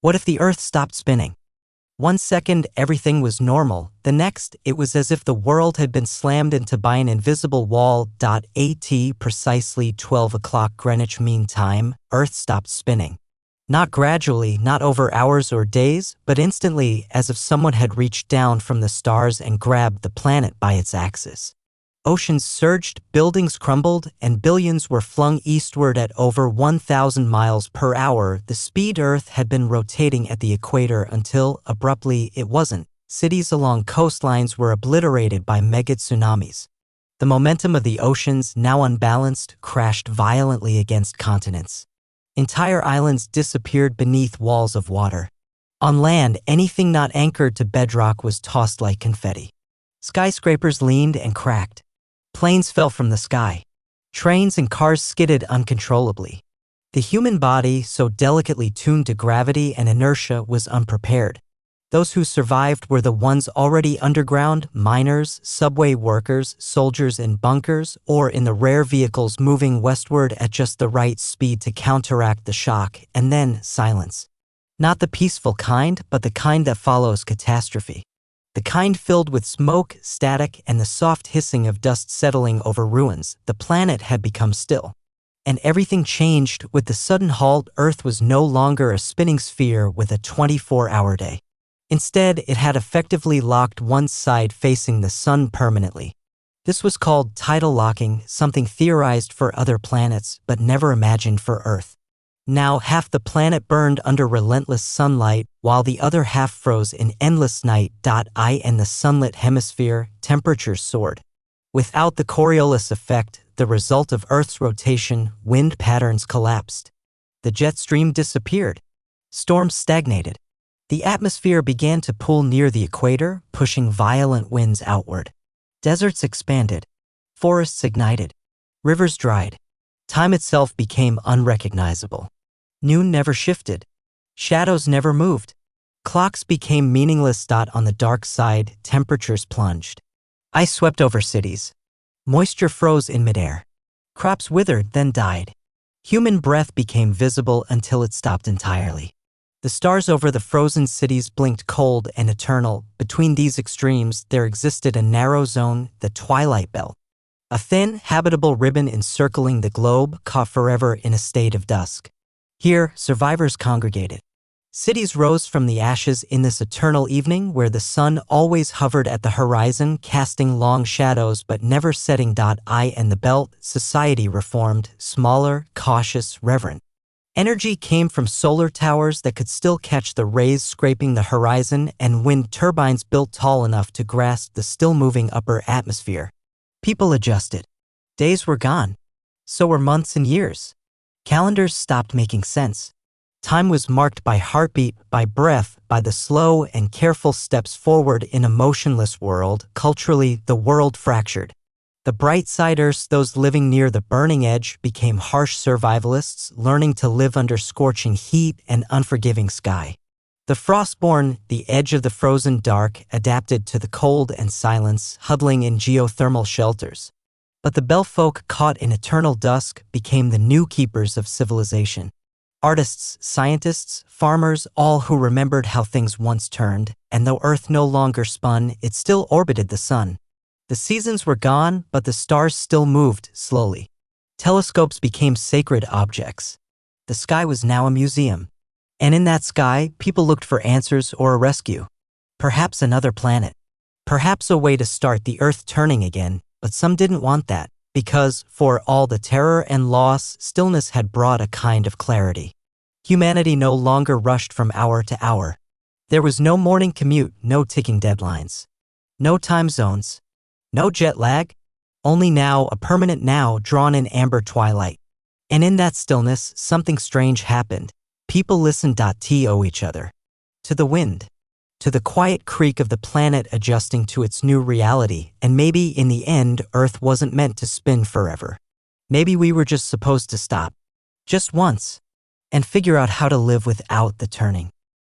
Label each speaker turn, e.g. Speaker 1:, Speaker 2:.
Speaker 1: What if the Earth stopped spinning? One second, everything was normal. The next, it was as if the world had been slammed into by an invisible wall. At precisely 12 o'clock Greenwich Mean Time, Earth stopped spinning. Not gradually, not over hours or days, but instantly, as if someone had reached down from the stars and grabbed the planet by its axis. Oceans surged, buildings crumbled, and billions were flung eastward at over 1,000 miles per hour. The speed Earth had been rotating at the equator until, abruptly, it wasn't. Cities along coastlines were obliterated by mega tsunamis. The momentum of the oceans, now unbalanced, crashed violently against continents. Entire islands disappeared beneath walls of water. On land, anything not anchored to bedrock was tossed like confetti. Skyscrapers leaned and cracked. Planes fell from the sky. Trains and cars skidded uncontrollably. The human body, so delicately tuned to gravity and inertia, was unprepared. Those who survived were the ones already underground: miners, subway workers, soldiers in bunkers, or in the rare vehicles moving westward at just the right speed to counteract the shock. And then silence. Not the peaceful kind, but the kind that follows catastrophe. The kind filled with smoke, static, and the soft hissing of dust settling over ruins. The planet had become still. And everything changed. With the sudden halt, Earth was no longer a spinning sphere with a 24-hour day. Instead, it had effectively locked one side facing the sun permanently. This was called tidal locking, something theorized for other planets, but never imagined for Earth. Now half the planet burned under relentless sunlight, while the other half froze in endless night. In the sunlit hemisphere, temperatures soared. Without the Coriolis effect, the result of Earth's rotation, wind patterns collapsed. The jet stream disappeared. Storms stagnated. The atmosphere began to pull near the equator, pushing violent winds outward. Deserts expanded. Forests ignited. Rivers dried. Time itself became unrecognizable. Noon never shifted. Shadows never moved. Clocks became meaningless. On the dark side, temperatures plunged. Ice swept over cities. Moisture froze in midair. Crops withered, then died. Human breath became visible until it stopped entirely. The stars over the frozen cities blinked cold and eternal. Between these extremes, there existed a narrow zone, the twilight belt. A thin, habitable ribbon encircling the globe, caught forever in a state of dusk. Here, survivors congregated. Cities rose from the ashes in this eternal evening where the sun always hovered at the horizon, casting long shadows but never setting. In the belt, society reformed, smaller, cautious, reverent. Energy came from solar towers that could still catch the rays scraping the horizon and wind turbines built tall enough to grasp the still-moving upper atmosphere. People adjusted. Days were gone. So were months and years. Calendars stopped making sense. Time was marked by heartbeat, by breath, by the slow and careful steps forward in a motionless world. Culturally, the world fractured. The bright-siders, those living near the burning edge, became harsh survivalists, learning to live under scorching heat and unforgiving sky. The frostborn, the edge of the frozen dark, adapted to the cold and silence, huddling in geothermal shelters. But the Belfolk, caught in eternal dusk, became the new keepers of civilization. Artists, scientists, farmers, all who remembered how things once turned, and though Earth no longer spun, it still orbited the sun. The seasons were gone, but the stars still moved, slowly. Telescopes became sacred objects. The sky was now a museum. And in that sky, people looked for answers or a rescue. Perhaps another planet. Perhaps a way to start the Earth turning again, but some didn't want that, because, for all the terror and loss, stillness had brought a kind of clarity. Humanity no longer rushed from hour to hour. There was no morning commute, no ticking deadlines. No time zones. No jet lag. Only now, a permanent now drawn in amber twilight. And in that stillness, something strange happened. People listened to each other. To the wind. To the quiet creak of the planet adjusting to its new reality, and maybe in the end, Earth wasn't meant to spin forever. Maybe we were just supposed to stop. Just once. And figure out how to live without the turning.